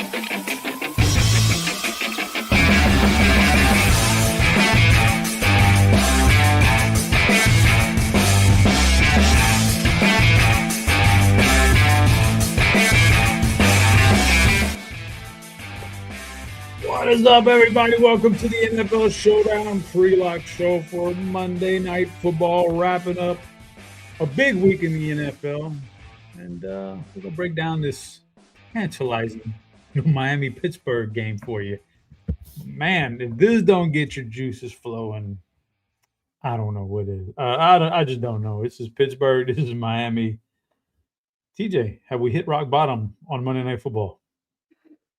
What is up, everybody? Welcome to the NFL Showdown pre-lock show for Monday Night Football, wrapping up a big week in the NFL. And we're going to break down this tantalizing Miami-Pittsburgh game for you. Man, if this don't get your juices flowing, I don't know what is. I just don't know. This is Pittsburgh. This is Miami. TJ, have we hit rock bottom on Monday Night Football?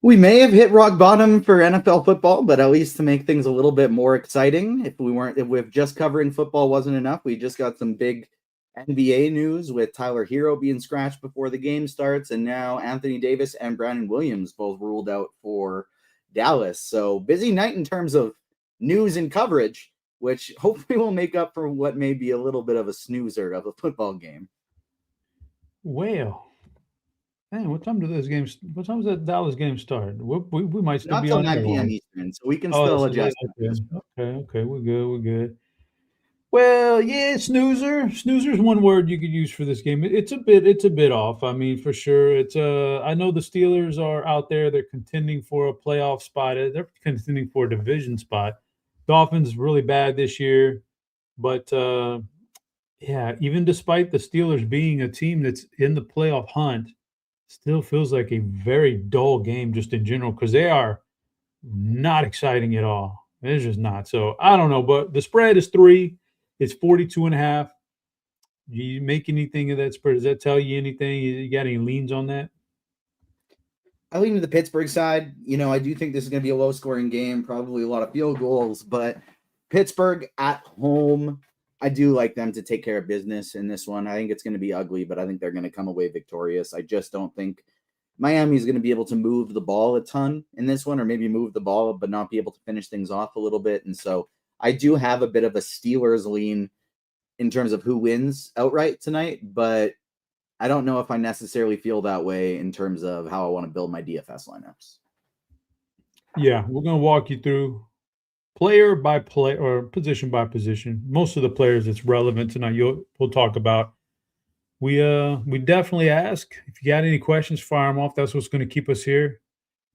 We may have hit rock bottom for NFL football, but at least to make things a little bit more exciting. If just covering football wasn't enough, we just got some big NBA news with Tyler Hero being scratched before the game starts, and now Anthony Davis and Brandon Williams both ruled out for Dallas. So busy night in terms of news and coverage, which hopefully will make up for what may be a little bit of a snoozer of a football game. Well, man, what time do those games? What time does that Dallas game start? We might still Not be till on 9 p.m. Eastern, so we can still adjust. Okay, we're good. Well, yeah, snoozer. Snoozer is one word you could use for this game. It's a bit off. I mean, for sure. It's I know the Steelers are out there. They're contending for a playoff spot. They're contending for a division spot. Dolphins really bad this year, but yeah, even despite the Steelers being a team that's in the playoff hunt, still feels like a very dull game just in general because they are not exciting at all. It's just not. So I don't know, but the spread is 3. It's 42.5. Do you make anything of that spread? Does that tell you anything? You got any leans on that? I lean to the Pittsburgh side. I do think this is going to be a low-scoring game, probably a lot of field goals, but Pittsburgh at home, I do like them to take care of business in this one. I think it's going to be ugly, but I think they're going to come away victorious. I just don't think Miami is going to be able to move the ball a ton in this one, or maybe move the ball but not be able to finish things off a little bit. And so I do have a bit of a Steelers lean in terms of who wins outright tonight, but I don't know if I necessarily feel that way in terms of how I want to build my DFS lineups. Yeah, we're going to walk you through player by player or position by position. Most of the players that's relevant tonight we'll talk about. We definitely ask if you got any questions, fire them off. That's what's going to keep us here.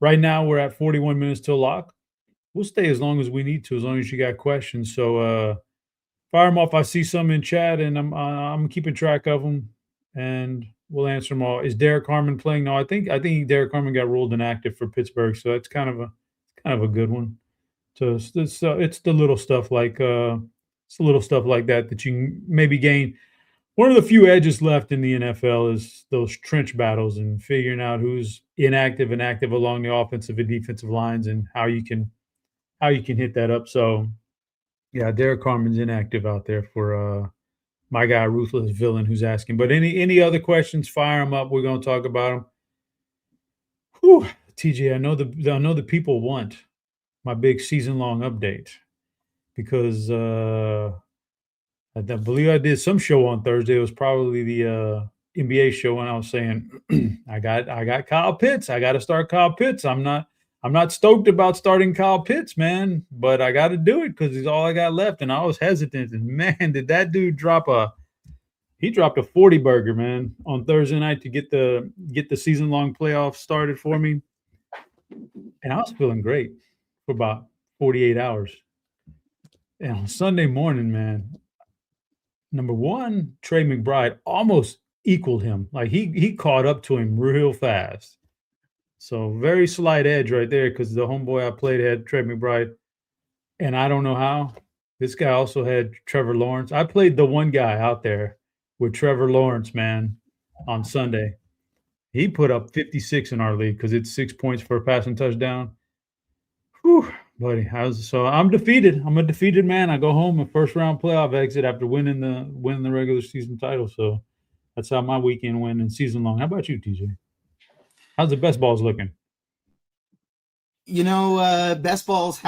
Right now we're at 41 minutes till lock. We'll stay as long as we need to, as long as you got questions. So fire them off. I see some in chat, and I'm keeping track of them, and we'll answer them all. Is Derek Harmon playing? No, I think Derek Harmon got ruled inactive for Pittsburgh, so that's kind of a good one. So it's the little stuff like that you can maybe gain. One of the few edges left in the NFL is those trench battles and figuring out who's inactive and active along the offensive and defensive lines and how you can hit that up. So, yeah, Derek Harmon's inactive out there for my guy, Ruthless Villain, who's asking. But any other questions, fire them up. We're going to talk about them. Whew, TJ, I know the people want my big season-long update because I believe I did some show on Thursday. It was probably the NBA show, and I was saying I got Kyle Pitts. I got to start Kyle Pitts. I'm not stoked about starting Kyle Pitts, man, but I got to do it because he's all I got left. And I was hesitant. And man, did that dude dropped a 40 burger, man, on Thursday night to get the season-long playoffs started for me. And I was feeling great for about 48 hours. And on Sunday morning, man, number one, Trey McBride almost equaled him. Like he caught up to him real fast. So very slight edge right there because the homeboy I played had Trey McBride. And I don't know how. This guy also had Trevor Lawrence. I played the one guy out there with Trevor Lawrence, man, on Sunday. He put up 56 in our league because it's 6 points for a passing touchdown. Whew, buddy. I'm defeated. I'm a defeated man. I go home a first-round playoff exit after winning the regular season title. So that's how my weekend went in season long. How about you, TJ? How's the best balls looking? Best balls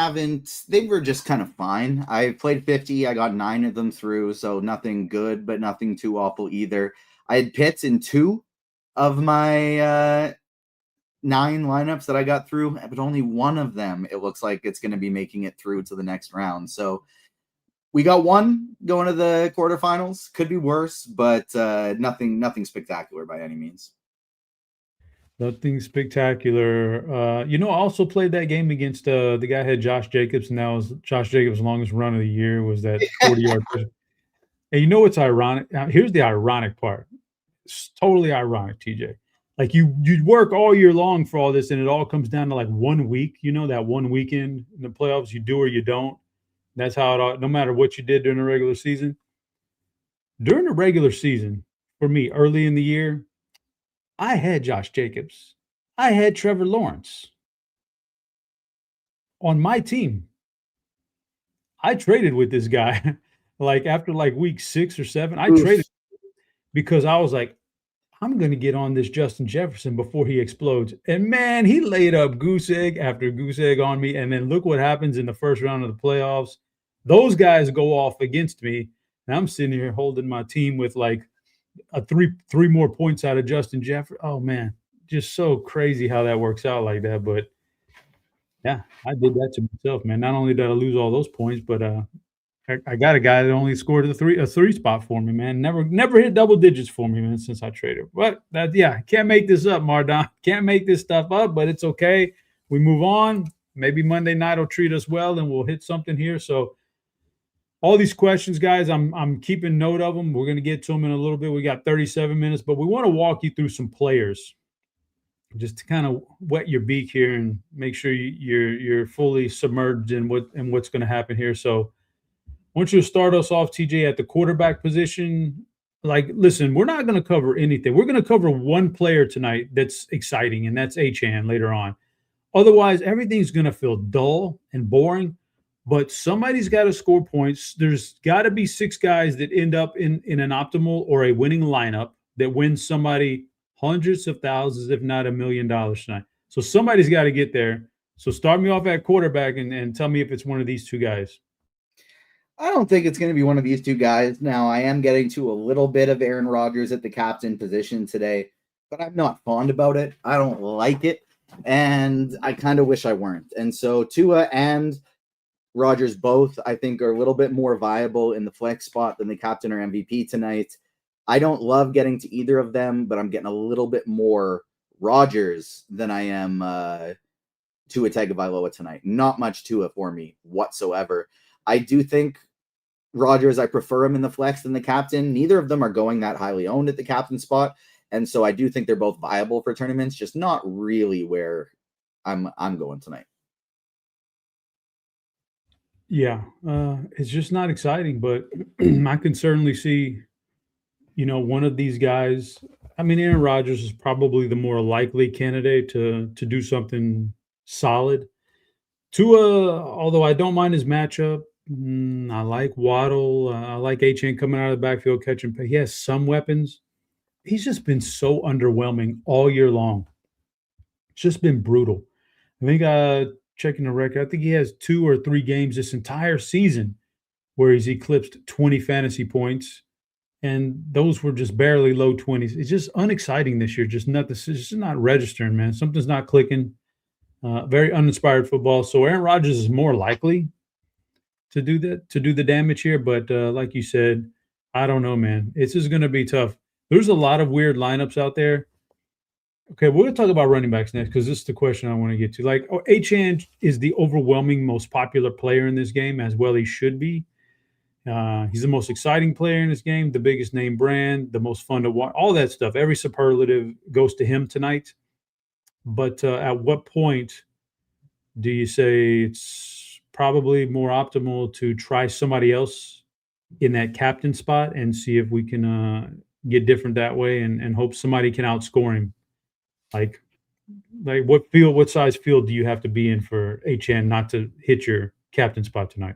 they were just kind of fine. I played 50. I got 9 of them through, so nothing good, but nothing too awful either. I had Pitts in 2 of my 9 lineups that I got through, but only one of them it looks like it's going to be making it through to the next round. So we got one going to the quarterfinals. Could be worse, but nothing spectacular by any means. Nothing spectacular. I also played that game against the guy had Josh Jacobs, and that was Josh Jacobs' longest run of the year was that 40-yard touchdown. And you know what's ironic? Now, here's the ironic part. It's totally ironic, TJ. Like you work all year long for all this, and it all comes down to like 1 week. You know, that one weekend in the playoffs, you do or you don't. That's how it all, no matter what you did during the regular season. During the regular season, for me, early in the year, I had Josh Jacobs. I had Trevor Lawrence on my team. I traded with this guy. Like after like week 6 or 7, I traded because I was like, I'm going to get on this Justin Jefferson before he explodes. And man, he laid up goose egg after goose egg on me. And then look what happens in the first round of the playoffs. Those guys go off against me. And I'm sitting here holding my team with like a three more points out of Justin Jefferson. Oh man, just so crazy how that works out like that. But yeah, I did that to myself, man. Not only did I lose all those points, but I got a guy that only scored a three spot for me, man. Never hit double digits for me, man, since I traded. But can't make this up, Mardon. Can't make this stuff up, but it's okay. We move on. Maybe Monday night will treat us well, and we'll hit something here. So all these questions, guys, I'm keeping note of them. We're going to get to them in a little bit. We got 37 minutes, but we want to walk you through some players just to kind of wet your beak here and make sure you're fully submerged in what's going to happen here. So I want you to start us off, TJ, at the quarterback position. Like, listen, we're not going to cover anything. We're going to cover one player tonight that's exciting, and that's Achane later on. Otherwise, everything's going to feel dull and boring. But somebody's got to score points. There's got to be 6 guys that end up in an optimal or a winning lineup that wins somebody hundreds of thousands, if not $1 million tonight. So somebody's got to get there. So start me off at quarterback and tell me if it's one of these 2 guys. I don't think it's going to be one of these 2 guys. Now, I am getting to a little bit of Aaron Rodgers at the captain position today, but I'm not fond about it. I don't like it, and I kind of wish I weren't. And so Tua and Rodgers both, I think, are a little bit more viable in the flex spot than the captain or MVP tonight. I don't love getting to either of them, but I'm getting a little bit more Rodgers than I am Tua Tagovailoa tonight. Not much Tua for me whatsoever. I do think Rodgers, I prefer him in the flex than the captain. Neither of them are going that highly owned at the captain spot. And so I do think they're both viable for tournaments, just not really where I'm going tonight. Yeah, it's just not exciting, but I can certainly see, one of these guys. I mean, Aaron Rodgers is probably the more likely candidate to do something solid. Tua, although I don't mind his matchup, I like Waddle. I like Achane coming out of the backfield catching. He has some weapons. He's just been so underwhelming all year long. It's just been brutal. I think checking the record, I think he has 2 or 3 games this entire season where he's eclipsed 20 fantasy points, and those were just barely low 20s. It's just unexciting this year. It's just not registering, man. Something's not clicking. Very uninspired football. So Aaron Rodgers is more likely to do the damage here. But like you said, I don't know, man. It's just going to be tough. There's a lot of weird lineups out there. Okay, we're going to talk about running backs next because this is the question I want to get to. Like, Achane is the overwhelming most popular player in this game, as well he should be. He's the most exciting player in this game, the biggest name brand, the most fun to watch, all that stuff. Every superlative goes to him tonight. But at what point do you say it's probably more optimal to try somebody else in that captain spot and see if we can get different that way and hope somebody can outscore him? Like what size field do you have to be in for HN not to hit your captain spot tonight?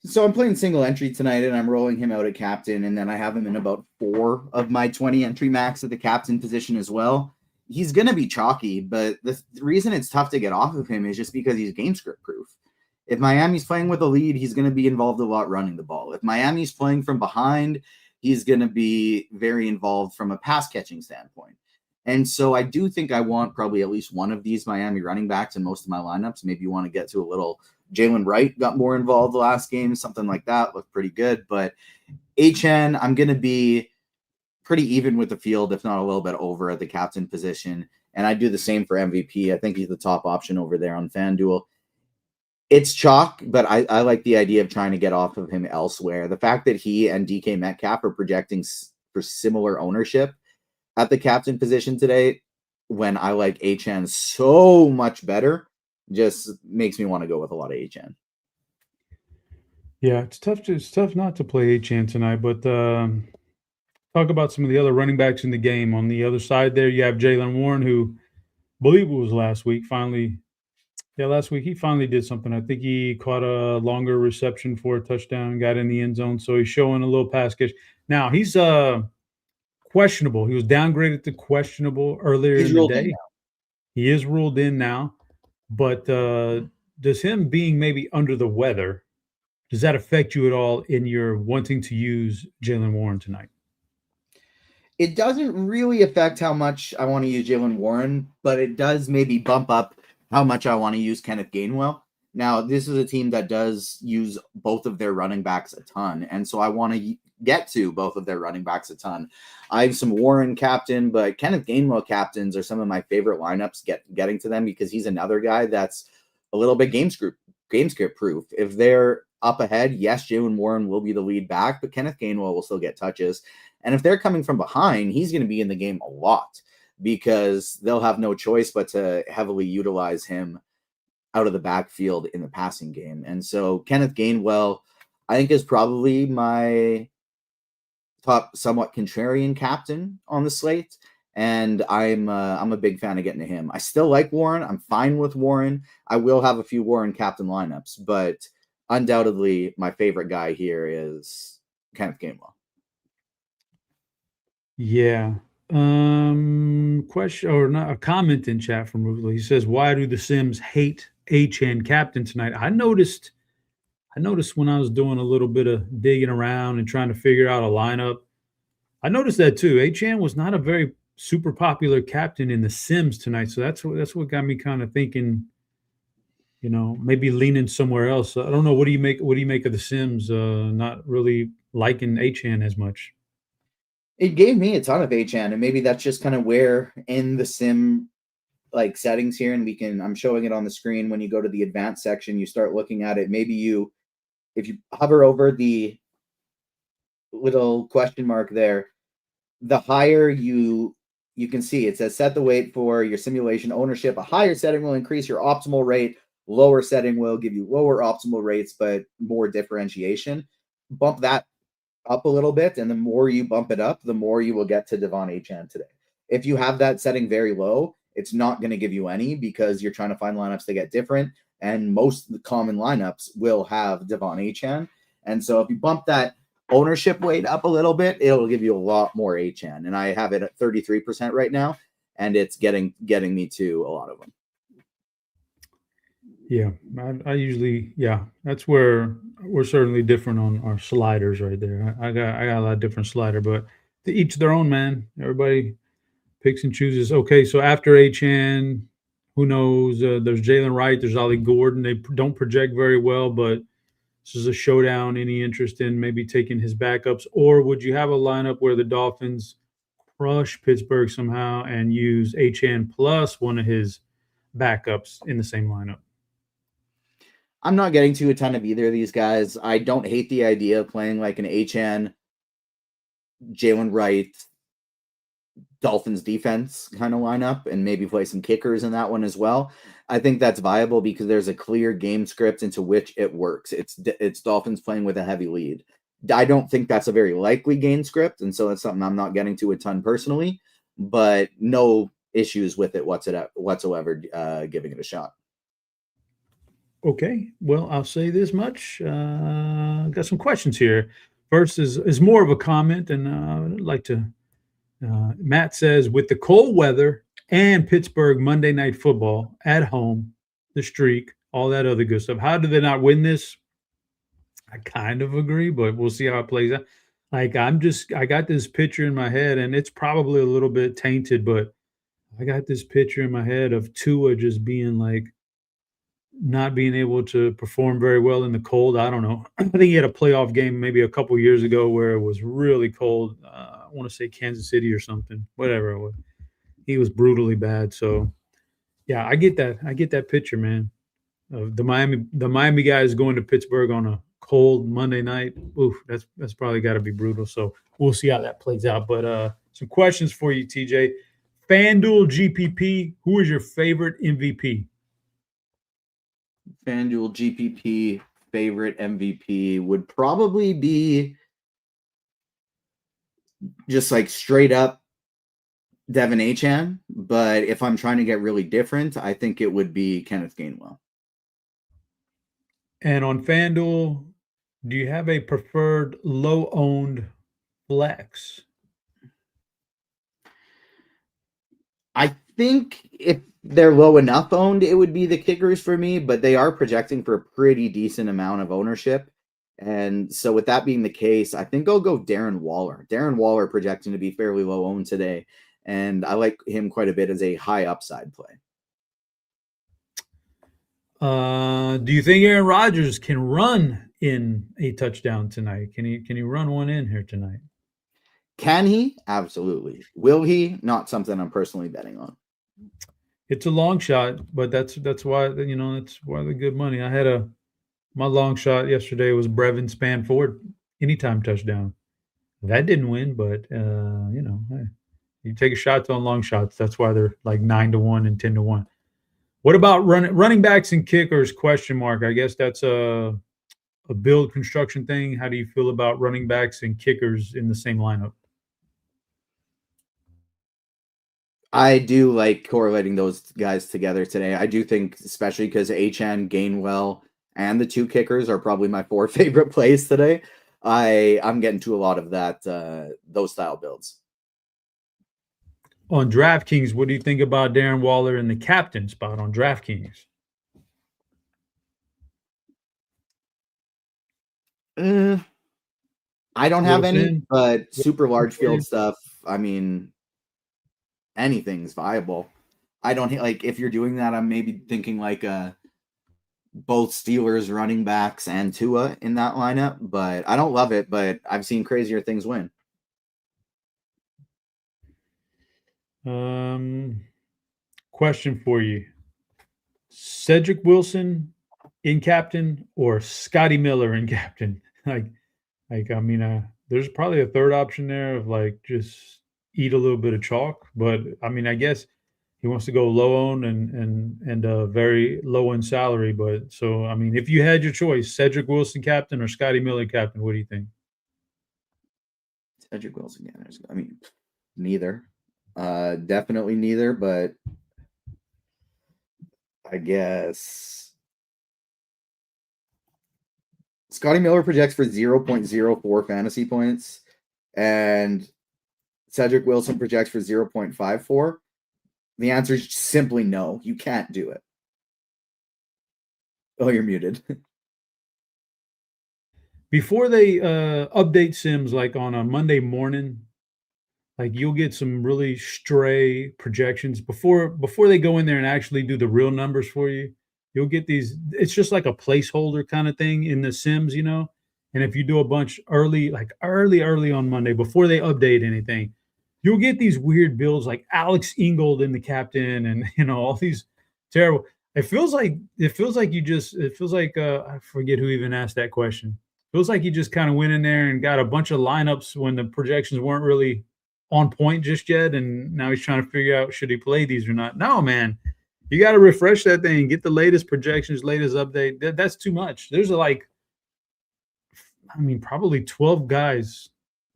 So I'm playing single entry tonight, and I'm rolling him out at captain, and then I have him in about 4 of my 20 entry max at the captain position as well. He's going to be chalky, but the reason it's tough to get off of him is just because he's game script proof. If Miami's playing with a lead, he's going to be involved a lot running the ball. If Miami's playing from behind, he's going to be very involved from a pass catching standpoint. And so I do think I want probably at least one of these Miami running backs in most of my lineups. Maybe you want to get to a little Jalen Wright got more involved the last game, something like that. Looked pretty good. But HN, I'm going to be pretty even with the field, if not a little bit over at the captain position. And I do the same for MVP. I think he's the top option over there on FanDuel. It's chalk, but I like the idea of trying to get off of him elsewhere. The fact that he and DK Metcalf are projecting for similar ownership at the captain position today, when I like HN so much better, just makes me want to go with a lot of HN. Yeah, it's tough not to play HN tonight, but talk about some of the other running backs in the game. On the other side there, you have Jaylen Warren, who I believe it was last week, last week he finally did something. I think he caught a longer reception for a touchdown, got in the end zone, so he's showing a little pass catch. Now, he's questionable. He was downgraded to questionable earlier in the day. He is ruled in now, but does him being maybe under the weather, does that affect you at all in your wanting to use Jaylen Warren tonight? It doesn't really affect how much I want to use Jaylen Warren, but it does maybe bump up how much I want to use Kenneth Gainwell. Now, this is a team that does use both of their running backs a ton, and so I want to get to both of their running backs a ton. I have some Warren captain, but Kenneth Gainwell captains are some of my favorite lineups getting to them because he's another guy that's a little bit game script proof. If they're up ahead, yes, Jaylen Warren will be the lead back, but Kenneth Gainwell will still get touches. And if they're coming from behind, he's going to be in the game a lot because they'll have no choice but to heavily utilize him out of the backfield in the passing game. And so Kenneth Gainwell, I think, is probably my top somewhat contrarian captain on the slate. And I'm a big fan of getting to him. I still like Warren. I'm fine with Warren. I will have a few Warren captain lineups, but undoubtedly my favorite guy here is Kenneth Gainwell. Yeah. Question or not a comment in chat from Ruthless. He says, "Why do the Sims hate HN captain tonight?" I noticed when I was doing a little bit of digging around and trying to figure out a lineup. I noticed that too. HN was not a very super popular captain in the Sims tonight, so that's what got me kind of thinking, maybe leaning somewhere else. I don't know. What do you make of the Sims? Not really liking HN as much. It gave me a ton of HN, and maybe that's just kind of where in the sim like settings here, and I'm showing it on the screen. When you go to the advanced section, you start looking at it. Maybe if you hover over the little question mark there, the higher you can see it says set the weight for your simulation ownership. A higher setting will increase your optimal rate. Lower setting will give you lower optimal rates, but more differentiation. Bump that up a little bit, and the more you bump it up, the more you will get to Devon HN today. If you have that setting very low, it's not going to give you any because you're trying to find lineups that get different, and most of the common lineups will have Devon HN. And so if you bump that ownership weight up a little bit, it'll give you a lot more HN. And I have it at 33% right now, and it's getting me to a lot of them. Yeah, I usually, that's where we're certainly different on our sliders right there. I got a lot of different slider, but to each their own, man. Everybody picks and chooses. Okay, so after HN, who knows? There's Jalen Wright, there's Ollie Gordon. They don't project very well, but this is a showdown. Any interest in maybe taking his backups, or would you have a lineup where the Dolphins crush Pittsburgh somehow and use HN plus one of his backups in the same lineup? I'm not getting to a ton of either of these guys. I don't hate the idea of playing like an HN, Jalen Wright, Dolphins defense kind of lineup and maybe play some kickers in that one as well. I think that's viable because there's a clear game script into which it works. It's Dolphins playing with a heavy lead. I don't think that's a very likely game script, and so that's something I'm not getting to a ton personally, but no issues with it whatsoever giving it a shot. Okay, well, I'll say this much. Got some questions here. First is more of a comment, and I'd like to. Matt says, with the cold weather and Pittsburgh Monday Night Football at home, the streak, all that other good stuff, how do they not win this? I kind of agree, but we'll see how it plays out. Like I got this picture in my head, and it's probably a little bit tainted, but I got this picture in my head of Tua just being like not being able to perform very well in the cold. I don't know. I think he had a playoff game maybe a couple years ago where it was really cold. I want to say Kansas City or something, whatever it was. He was brutally bad. So yeah, I get that. I get that picture, man. The Miami guys going to Pittsburgh on a cold Monday night. Oof, that's probably got to be brutal. So we'll see how that plays out. But some questions for you, TJ. FanDuel GPP. Who is your favorite MVP? FanDuel GPP favorite MVP would probably be just like straight up Devin Achane. But if I'm trying to get really different, I think it would be Kenneth Gainwell. And on FanDuel, do you have a preferred low-owned flex? I think if they're low enough owned, it would be the kickers for me, but they are projecting for a pretty decent amount of ownership. And so with that being the case, I think I'll go Darren Waller. Darren Waller projecting to be fairly low owned today. And I like him quite a bit as a high upside play. Do you think Aaron Rodgers can run in a touchdown tonight? Can he run one in here tonight? Can he? Absolutely. Will he? Not something I'm personally betting on. It's a long shot, but that's why that's why the good money. I had my long shot yesterday was Brevin Spanford anytime touchdown. That didn't win, but hey, you take a shot on long shots. That's why they're like 9-1 and 10-1. What about running backs and kickers? Question mark. I guess that's a build construction thing. How do you feel about running backs and kickers in the same lineup? I do like correlating those guys together today. I do think, especially because Achane, Gainwell, and the two kickers are probably my four favorite plays today. I'm getting to a lot of that those style builds. On DraftKings, what do you think about Darren Waller in the captain spot on DraftKings? I don't have any, but super large field stuff. I mean, anything's viable. I don't like if you're doing that. I'm maybe thinking like both Steelers running backs and Tua in that lineup, but I don't love it. But I've seen crazier things win. Question for you: Cedric Wilson in captain or Scotty Miller in captain? I mean, there's probably a third option there of like just eat a little bit of chalk, but I mean, I guess he wants to go low owned and very low in salary. But so I mean, if you had your choice, Cedric Wilson captain or Scotty Miller captain, what do you think? Cedric Wilson, yeah. I mean, neither. Definitely neither, but I guess Scotty Miller projects for 0.04 fantasy points, and Cedric Wilson projects for 0.54. The answer is simply no. You can't do it. Oh, you're muted. Before they update Sims, like on a Monday morning, like you'll get some really stray projections before they go in there and actually do the real numbers for you. You'll get these. It's just like a placeholder kind of thing in the Sims, And if you do a bunch early, like early on Monday before they update anything, you'll get these weird builds like Alex Ingold in the captain, and all these terrible. It feels like I forget who even asked that question. It feels like you just kind of went in there and got a bunch of lineups when the projections weren't really on point just yet, and now he's trying to figure out should he play these or not. No, man, you got to refresh that thing, get the latest projections, latest update. That's too much. There's probably 12 guys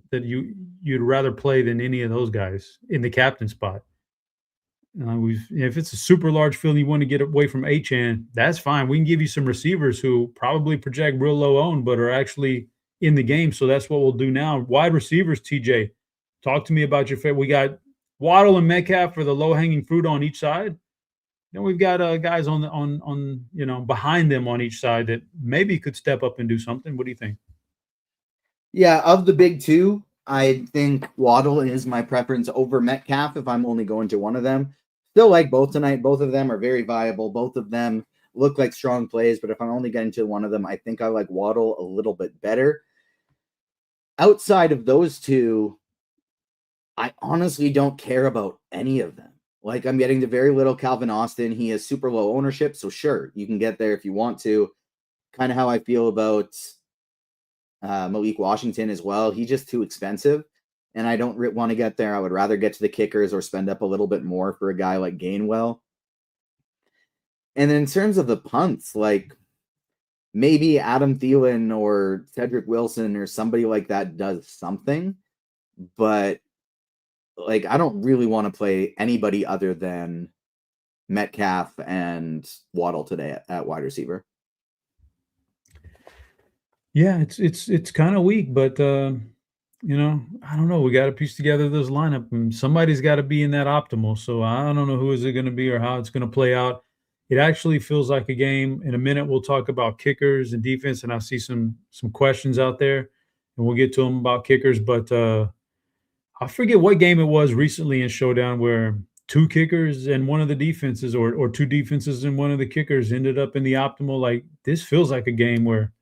that you'd rather play than any of those guys in the captain spot. If it's a super large field you want to get away from Achane, that's fine. We can give you some receivers who probably project real low owned, but are actually in the game. So that's what we'll do now. Wide receivers, TJ, talk to me about your favorite. We got Waddle and Metcalf for the low hanging fruit on each side. Then we've got guys on behind them on each side that maybe could step up and do something. What do you think? Yeah, of the big two, I think Waddle is my preference over Metcalf if I'm only going to one of them. Still like both tonight. Both of them are very viable. Both of them look like strong plays, but if I'm only getting to one of them, I think I like Waddle a little bit better. Outside of those two, I honestly don't care about any of them. Like, I'm getting to very little Calvin Austin. He has super low ownership, so sure, you can get there if you want to. Kind of how I feel about Malik Washington as well. He's just too expensive, and I don't want to get there. I would rather get to the kickers or spend up a little bit more for a guy like Gainwell. And then in terms of the punts, like maybe Adam Thielen or Cedric Wilson or somebody like that does something, but like I don't really want to play anybody other than Metcalf and Waddle today at wide receiver. Yeah, it's kind of weak, but I don't know. We got to piece together this lineup, and somebody's got to be in that optimal. So I don't know who is it going to be or how it's going to play out. It actually feels like a game. In a minute, we'll talk about kickers and defense, and I see some questions out there, and we'll get to them about kickers. But I forget what game it was recently in Showdown where two kickers and one of the defenses, or two defenses and one of the kickers, ended up in the optimal. Like this feels like a game where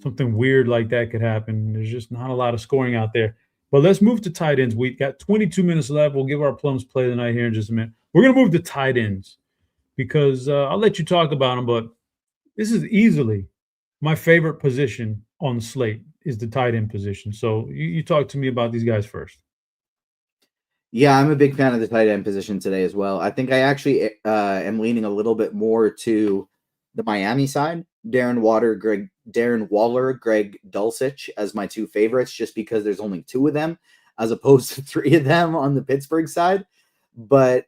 something weird like that could happen. There's just not a lot of scoring out there. But let's move to tight ends. We've got 22 minutes left. We'll give our plums play tonight here in just a minute. We're going to move to tight ends because I'll let you talk about them, but this is easily my favorite position on the slate is the tight end position. So you talk to me about these guys first. Yeah, I'm a big fan of the tight end position today as well. I think I actually am leaning a little bit more to the Miami side. Darren Waller, Greg Dulcich as my two favorites, just because there's only two of them as opposed to three of them on the Pittsburgh side. But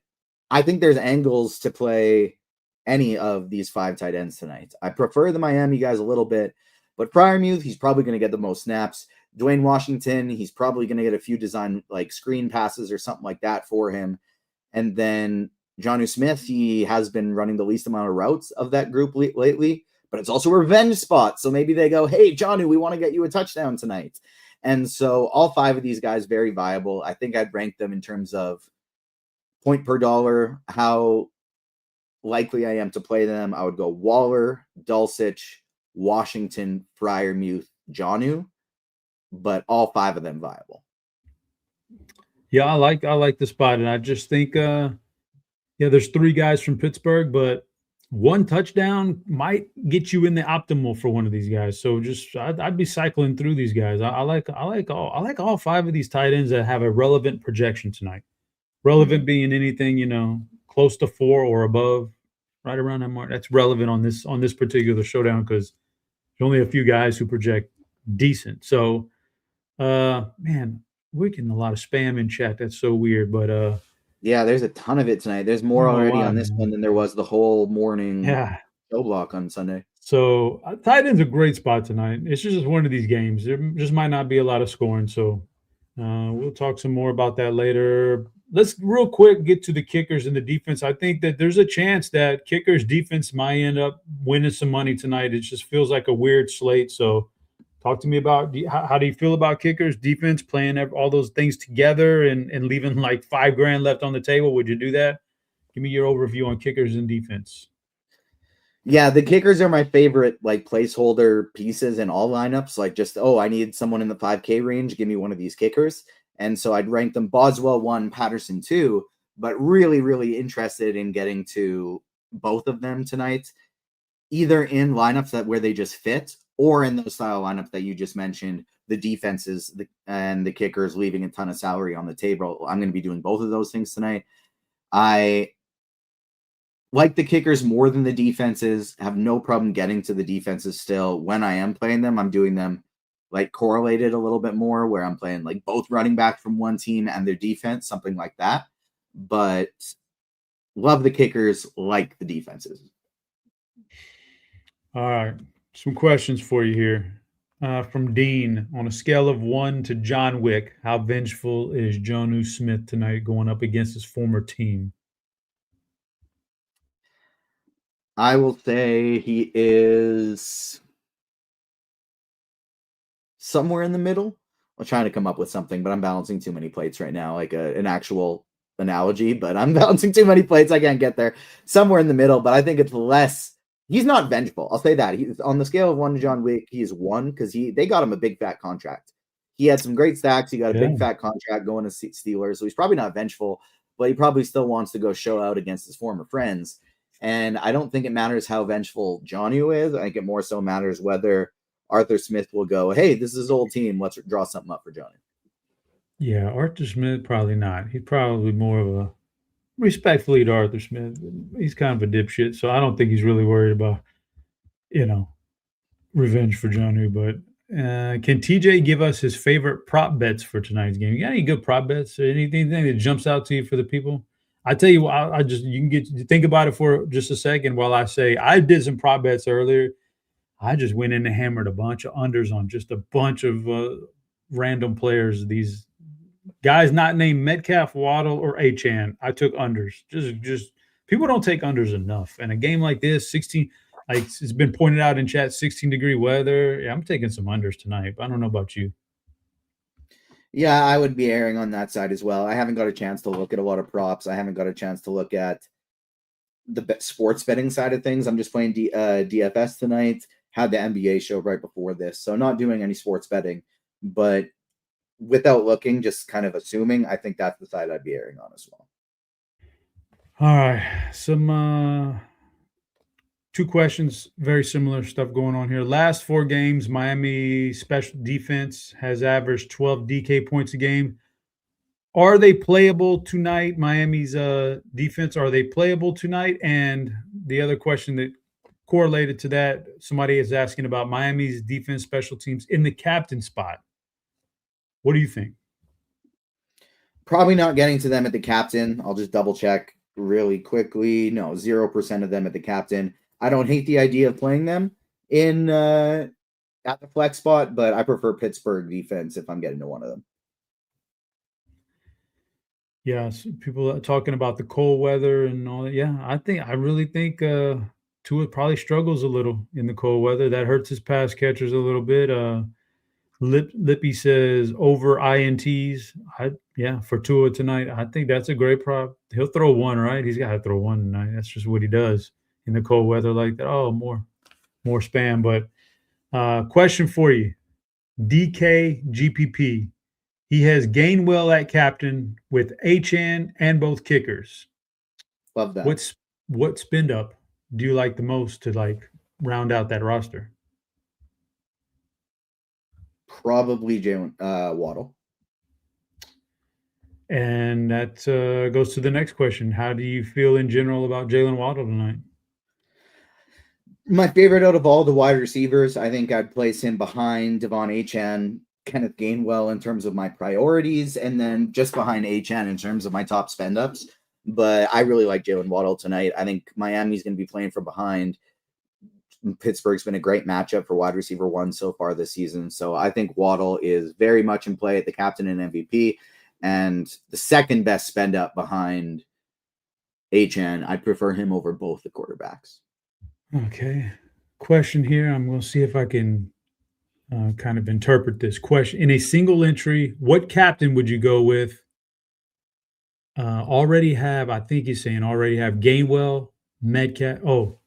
I think there's angles to play any of these five tight ends tonight. I prefer the Miami guys a little bit, but Freiermuth, he's probably going to get the most snaps. Dwayne Washington, he's probably going to get a few design like screen passes or something like that for him. And then Jonnu Smith, he has been running the least amount of routes of that group lately, but it's also a revenge spot. So maybe they go, hey, Jonnu, we want to get you a touchdown tonight. And so all five of these guys, very viable. I think I'd rank them in terms of point per dollar, how likely I am to play them. I would go Waller, Dulcich, Washington, Freiermuth, Jonnu, but all five of them viable. Yeah, I like the spot, and I just think there's three guys from Pittsburgh, but one touchdown might get you in the optimal for one of these guys. So just I'd be cycling through these guys. I like all five of these tight ends that have a relevant projection tonight. Relevant being anything, close to 4 or above, right around that mark. That's relevant on this particular showdown because there's only a few guys who project decent. So man, we're getting a lot of spam in chat. That's so weird. But yeah, there's a ton of it tonight. There's more already on this one than there was the whole morning show block on Sunday. So tight end's a great spot tonight. It's just one of these games. There just might not be a lot of scoring. So we'll talk some more about that later. Let's real quick get to the kickers and the defense. I think that there's a chance that kickers defense might end up winning some money tonight. It just feels like a weird slate. So talk to me about how do you feel about kickers defense playing all those things together and leaving like $5,000 left on the table? Would you do that? Give me your overview on kickers and defense. Yeah, the kickers are my favorite like placeholder pieces in all lineups. Like just, I need someone in the 5K range. Give me one of these kickers. And so I'd rank them Boswell 1, Patterson 2, but really, really interested in getting to both of them tonight, either in lineups where they just fit or in those style lineups that you just mentioned, the defenses and the kickers leaving a ton of salary on the table. I'm going to be doing both of those things tonight. I like the kickers more than the defenses, have no problem getting to the defenses still. When I am playing them, I'm doing them like correlated a little bit more where I'm playing like both running back from one team and their defense, something like that. But love the kickers, like the defenses. All right. Some questions for you here. From Dean, on a scale of 1 to John Wick, how vengeful is Jonnu Smith tonight going up against his former team? I will say he is somewhere in the middle. I'm trying to come up with something, but I'm balancing too many plates right now, like an actual analogy, but I'm bouncing too many plates. I can't get there. Somewhere in the middle, but I think it's less. He's not vengeful. I'll say that. He's on the scale of 1 to John Wick. He is 1 because they got him a big fat contract. He had some great stacks. He got a big fat contract going to Steelers, so he's probably not vengeful, but he probably still wants to go show out against his former friends. And I don't think it matters how vengeful Johnny is. I think it more so matters whether Arthur Smith will go, hey, this is his old team. Let's draw something up for Johnny. Yeah, Arthur Smith, probably not. He's probably more of a, respectfully to Arthur Smith, he's kind of a dipshit, so I don't think he's really worried about, revenge for Johnny. But can TJ give us his favorite prop bets for tonight's game? You got any good prop bets or anything that jumps out to you for the people? I tell you, you can think about it for just a second while I say I did some prop bets earlier. I just went in and hammered a bunch of unders on just a bunch of random players. These guys not named Metcalf, Waddle, or Achane. I took unders. Just people don't take unders enough. And a game like this, 16, like it's been pointed out in chat, 16-degree weather. Yeah, I'm taking some unders tonight, but I don't know about you. Yeah, I would be erring on that side as well. I haven't got a chance to look at a lot of props. I haven't got a chance to look at the sports betting side of things. I'm just playing DFS tonight. Had the NBA show right before this, so not doing any sports betting. But without looking, just kind of assuming, I think that's the side I'd be erring on as well. All right, some 2 questions, very similar stuff going on here. Last 4 games, Miami special defense has averaged 12 DK points a game. Are they playable tonight? Miami's defense, are they playable tonight? And the other question that correlated to that, somebody is asking about Miami's defense special teams in the captain spot. What do you think? Probably not getting to them at the captain. I'll just double check really quickly. No, 0% of them at the captain. I don't hate the idea of playing them in at the flex spot, but I prefer Pittsburgh defense if I'm getting to one of them. Yes, people are talking about the cold weather and all that. Yeah, I really think Tua probably struggles a little in the cold weather. That hurts his pass catchers a little bit. Lippy says over INTs. For Tua tonight, I think that's a great prop. He'll throw one, right? He's got to throw one tonight. That's just what he does in the cold weather like that. Oh, more spam. But question for you, DK GPP. He has Gainwell at captain with Achane and both kickers. Love that. What spin up do you like the most to round out that roster? Probably Jalen Waddle. And that goes to the next question. How do you feel in general about Jalen Waddle tonight? My favorite out of all the wide receivers, I think I'd place him behind Devon Achane, Kenneth Gainwell in terms of my priorities, and then just behind Achane in terms of my top spend ups. But I really like Jalen Waddle tonight. I think Miami's going to be playing from behind. Pittsburgh's been a great matchup for wide receiver 1 so far this season. So I think Waddle is very much in play at the captain and MVP. And the second best spend up behind Achane, I prefer him over both the quarterbacks. Okay. Question here. I'm going to see if I can kind of interpret this question. In a single entry, what captain would you go with? I think he's saying already have Gainwell, Metcalf. Oh,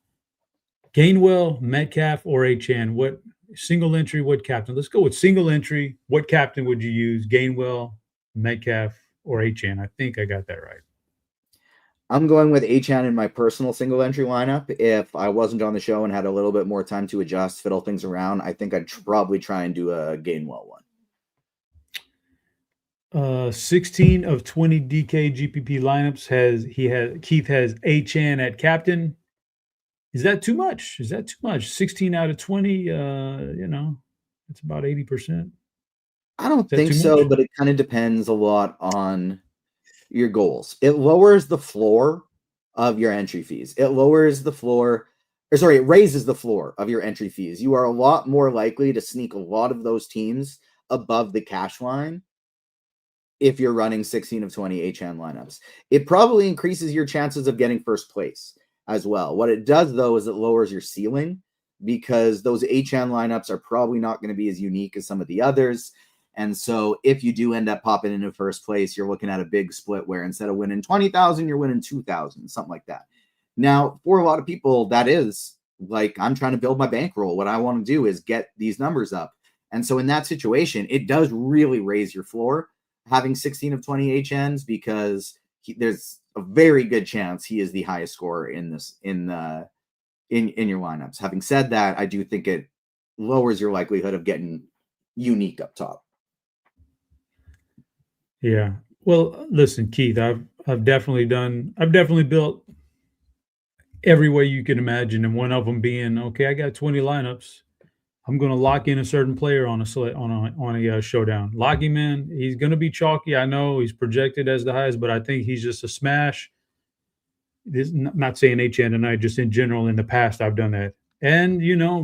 Gainwell, Metcalf, or Achane. What single entry, what captain? Let's go with single entry. What captain would you use? Gainwell, Metcalf, or Achane? I think I got that right. I'm going with Achane in my personal single entry lineup. If I wasn't on the show and had a little bit more time to adjust, fiddle things around, I think I'd probably try and do a Gainwell one. 16 of 20 DK GPP lineups Keith has Achane at captain. Is that too much? 16 out of 20, it's about 80%. I don't think so, but it kind of depends a lot on your goals. It lowers the floor of your entry fees. It raises the floor of your entry fees. You are a lot more likely to sneak a lot of those teams above the cash line if you're running 16 of 20 Achane lineups. It probably increases your chances of getting first place as well. What it does, though, is it lowers your ceiling because those Achane lineups are probably not going to be as unique as some of the others. And so if you do end up popping into first place, you're looking at a big split where instead of winning 20,000, you're winning 2,000, something like that. Now, for a lot of people, that is like, I'm trying to build my bankroll. What I want to do is get these numbers up. And so in that situation, it does really raise your floor having 16 of 20 HNs, because there's a very good chance he is the highest scorer in your lineups. Having said that, I do think it lowers your likelihood of getting unique up top. Yeah. Well, listen, Keith, I've definitely built every way you can imagine, and one of them being, okay, I got 20 lineups. I'm going to lock in a certain player on a showdown. Lock him in. He's going to be chalky. I know he's projected as the highest, but I think he's just a smash. This, not saying HN tonight, just in general. In the past, I've done that, and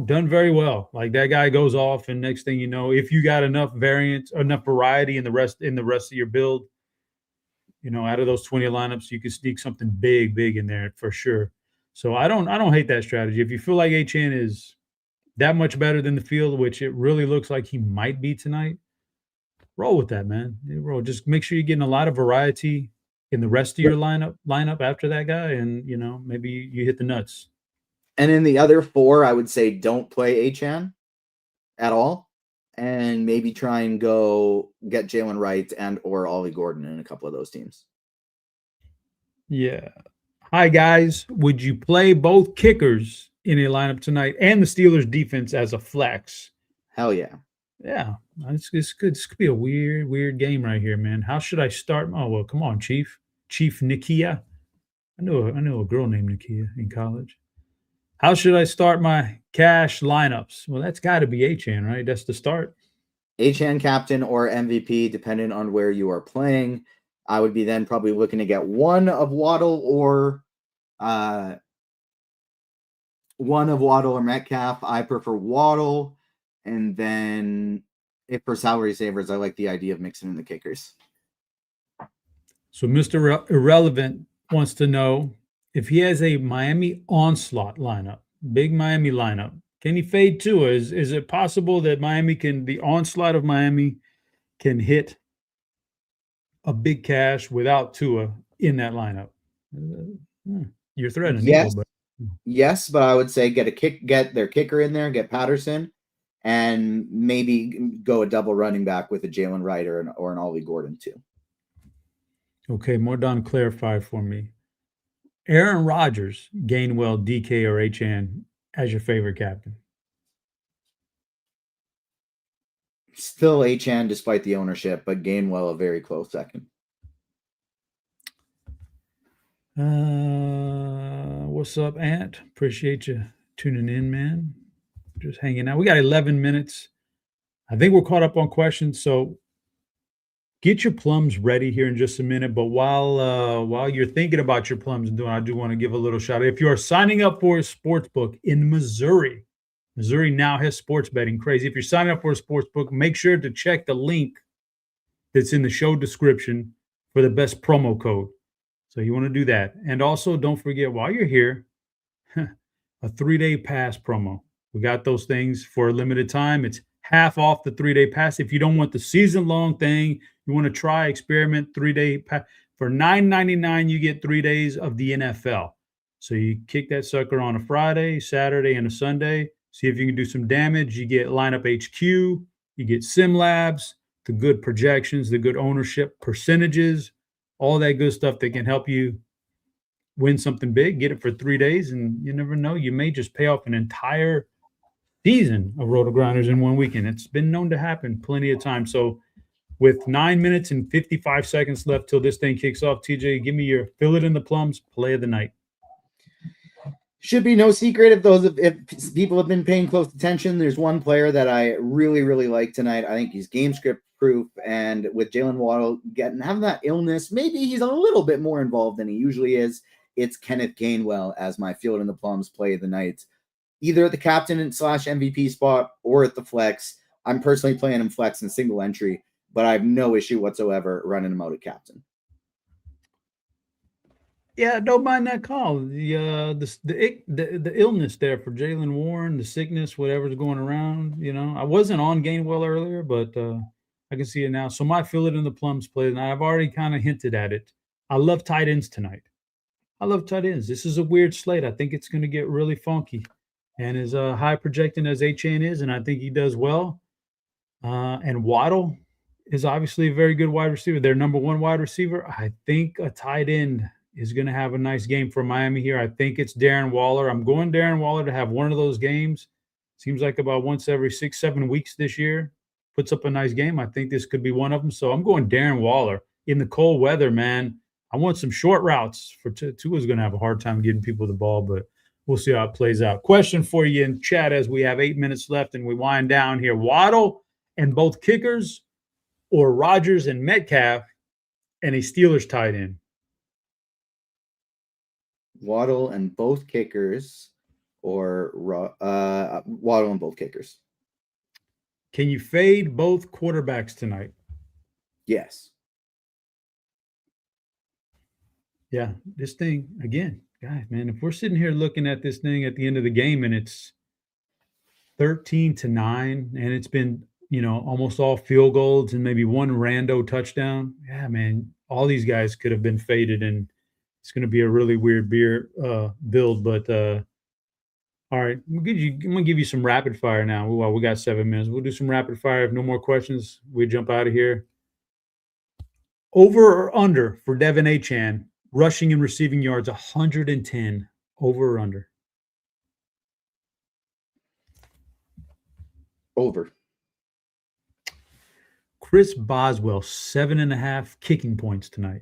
done very well. Like, that guy goes off, and next thing you know, if you got enough variance, enough variety in the rest of your build, out of those 20 lineups, you can sneak something big in there for sure. So I don't hate that strategy. If you feel like HN is that much better than the field, which it really looks like he might be tonight, roll with that, man. Roll. Just make sure you're getting a lot of variety in the rest of your lineup after that guy, and maybe you hit the nuts. And in the other four, I would say don't play HN at all, and maybe try and go get Jalen Wright and or Ollie Gordon in a couple of those teams. Yeah. Hi, guys. Would you play both kickers in a lineup tonight and the Steelers defense as a flex? Hell yeah. Yeah. It's good. This could be a weird game right here, man. How should I start? Oh, well, come on, Chief Nikia. I know a girl named Nikia in college. How should I start my cash lineups? Well, that's got to be HN, right? That's the start. HN captain or MVP, depending on where you are playing. I would be then probably looking to get one of Waddle or Metcalf. I prefer Waddle. And then if for salary savers, I like the idea of mixing in the kickers. So Mr. Irrelevant wants to know if he has a Miami onslaught lineup, big Miami lineup. Can he fade Tua? Is it possible that the onslaught of Miami can hit a big cash without Tua in that lineup? You're threatening. Yes. Yes, but I would say get their kicker in there, get Patterson, and maybe go a double running back with a Jalen Wright or an Ollie Gordon too. Okay, Mordon, clarify for me. Aaron Rodgers, Gainwell, DK, or HN as your favorite captain? Still HN despite the ownership, but Gainwell a very close second. What's up, Ant? Appreciate you tuning in, man. Just hanging out. We got 11 minutes. I think we're caught up on questions, so get your plums ready here in just a minute. But while you're thinking about your plums and I do want to give a little shout out. If you are signing up for a sports book in Missouri now has sports betting crazy. If you're signing up for a sports book, make sure to check the link that's in the show description for the best promo code. So you want to do that. And also don't forget, while you're here, a 3-day pass promo. We got those things for a limited time. It's half off the 3-day pass. If you don't want the season-long thing, you want to try, experiment, 3-day pass. For $9.99, you get 3 days of the NFL. So you kick that sucker on a Friday, Saturday, and a Sunday. See if you can do some damage. You get Lineup HQ. You get SimLabs, the good projections, the good ownership percentages, all that good stuff that can help you win something big. Get it for 3 days, and you never know. You may just pay off an entire season of RotoGrinders in one weekend. It's been known to happen plenty of times. So with 9 minutes and 55 seconds left till this thing kicks off, TJ, give me your fill it in the plums play of the night. Should be no secret if people have been paying close attention. There's one player that I really, really like tonight. I think he's game script proof, and with Jalen Waddle having that illness, maybe he's a little bit more involved than he usually is. It's Kenneth Gainwell as my field in the plums play of the night, either at the captain / MVP spot or at the flex. I'm personally playing him flex and single entry, but I have no issue whatsoever running him out at captain. Yeah, don't mind that call. The illness there for Jalen Warren, the sickness, whatever's going around. I wasn't on Gainwell earlier, but I can see it now. So my fill it in the plums play, and I've already kind of hinted at it. I love tight ends tonight. I love tight ends. This is a weird slate. I think it's going to get really funky. And as high projecting as Achane is, and I think he does well. And Waddle is obviously a very good wide receiver. Their number one wide receiver. I think a tight end is going to have a nice game for Miami here. I think it's Darren Waller. I'm going Darren Waller to have one of those games. Seems like about once every 6-7 weeks this year. Puts up a nice game. I think this could be one of them. So I'm going Darren Waller in the cold weather, man. I want some short routes for Tua's going to have a hard time getting people the ball, but we'll see how it plays out. Question for you in chat as we have 8 minutes left and we wind down here. Waddle and both kickers, or Rodgers and Metcalf and a Steelers tight end? Waddle and both kickers, or Waddle and both kickers. Can you fade both quarterbacks tonight? Yes. Yeah, this thing, again, guys, man, if we're sitting here looking at this thing at the end of the game and it's 13-9 and it's been, almost all field goals and maybe one rando touchdown, yeah, man, all these guys could have been faded and it's going to be a really weird build. But all right, I'm going to give you some rapid fire now. Well, we got 7 minutes. We'll do some rapid fire. If no more questions, we jump out of here. Over or under for Devin Achane, rushing and receiving yards, 110. Over or under? Over. Chris Boswell, 7.5 kicking points tonight.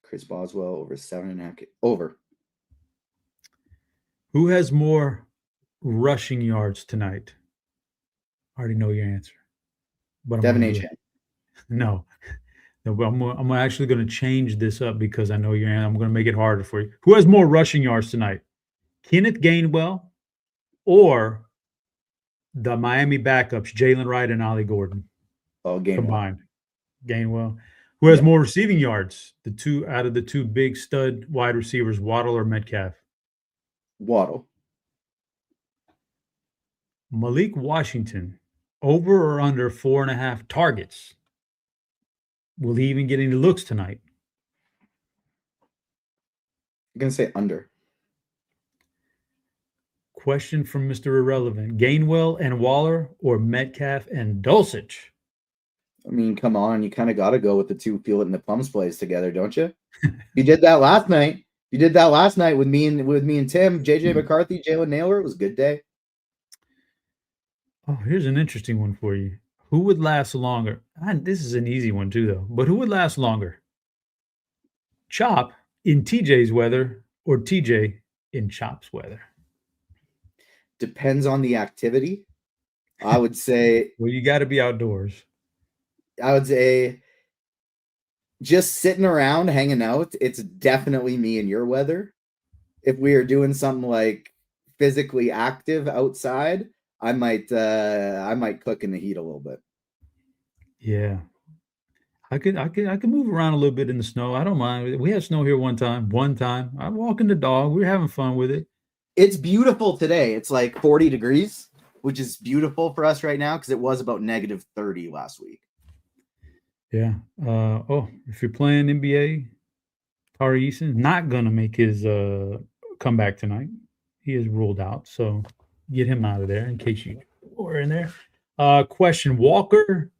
Chris Boswell over 7.5. Over. Who has more rushing yards tonight? I already know your answer. But Devin Achane. No, but I'm actually going to change this up because I know your answer. I'm going to make it harder for you. Who has more rushing yards tonight? Kenneth Gainwell or the Miami backups, Jalen Wright and Ollie Gordon? Oh, Gainwell. Combined. Gainwell. Who has more receiving yards? The two out of the two big stud wide receivers, Waddle or Metcalf? Waddle. Malik Washington, over or under 4.5 targets? Will he even get any looks tonight? I'm going to say under. Question from Mr. Irrelevant. Gainwell and Waller or Metcalf and Dulcich? I mean, come on. You kind of got to go with the two feel it in the plums plays together, don't you? You did that last night. You did that last night with me and Tim, JJ McCarthy, Jalen Naylor. It was a good day. Oh, here's an interesting one for you. Who would last longer? This is an easy one too, though. But who would last longer? Chop in TJ's weather or TJ in Chop's weather? Depends on the activity. I would say. Well, you got to be outdoors. I would say just sitting around hanging out, it's definitely me and your weather. If we are doing something like physically active outside, I might cook in the heat a little bit. Yeah. I could move around a little bit in the snow. I don't mind. We had snow here one time. I'm walking the dog. We're having fun with it. It's beautiful today. It's like 40 degrees, which is beautiful for us right now because it was about -30 last week. Yeah. If you're playing NBA, Tari Eason's not going to make his comeback tonight. He is ruled out. So get him out of there in case you were in there. Question, Walker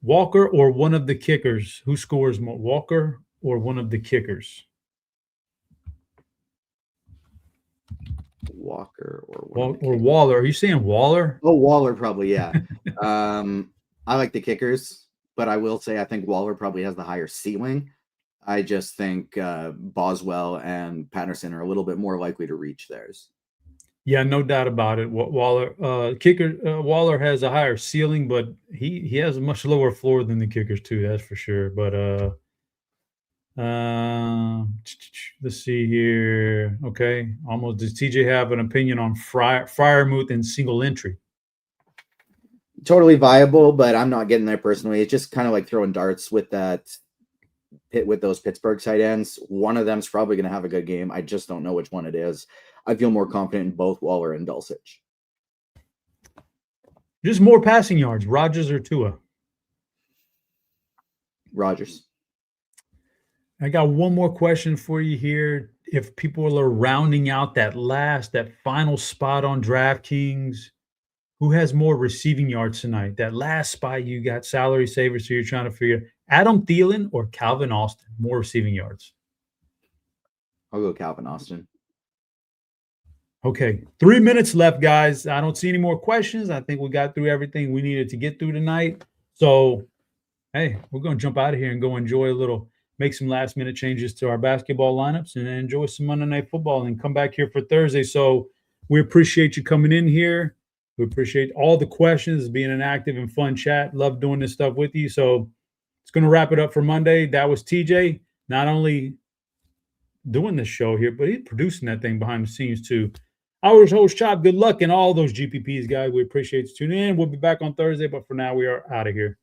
or one of the kickers? Who scores more, Walker or one of the kickers? Walker or Waller. Are you saying Waller? Oh, Waller probably, yeah. I like the kickers, but I will say I think Waller probably has the higher ceiling. I just think Boswell and Patterson are a little bit more likely to reach theirs. Yeah, no doubt about it. Waller has a higher ceiling, but he has a much lower floor than the kickers too. That's for sure. But let's see here. Okay, almost. Does TJ have an opinion on Freiermuth and single entry? Totally viable, but I'm not getting there personally. It's just kind of like throwing darts with those Pittsburgh tight ends. One of them's probably going to have a good game. I just don't know which one it is. I feel more confident in both Waller and Dulcich. Just more passing yards, Rodgers or Tua? Rodgers. I got one more question for you here. If people are rounding out that final spot on DraftKings, who has more receiving yards tonight? That last spot you got salary savers, so you're trying to figure Adam Thielen or Calvin Austin, more receiving yards. I'll go Calvin Austin. Okay, 3 minutes left, guys. I don't see any more questions. I think we got through everything we needed to get through tonight. So, hey, we're going to jump out of here and go enjoy make some last-minute changes to our basketball lineups and enjoy some Monday Night Football and come back here for Thursday. So we appreciate you coming in here. We appreciate all the questions, being an active and fun chat. Love doing this stuff with you. So it's going to wrap it up for Monday. That was TJ, not only doing this show here, but he's producing that thing behind the scenes too. Our host, Chop, good luck in all those GPPs, guys. We appreciate you tuning in. We'll be back on Thursday, but for now, we are out of here.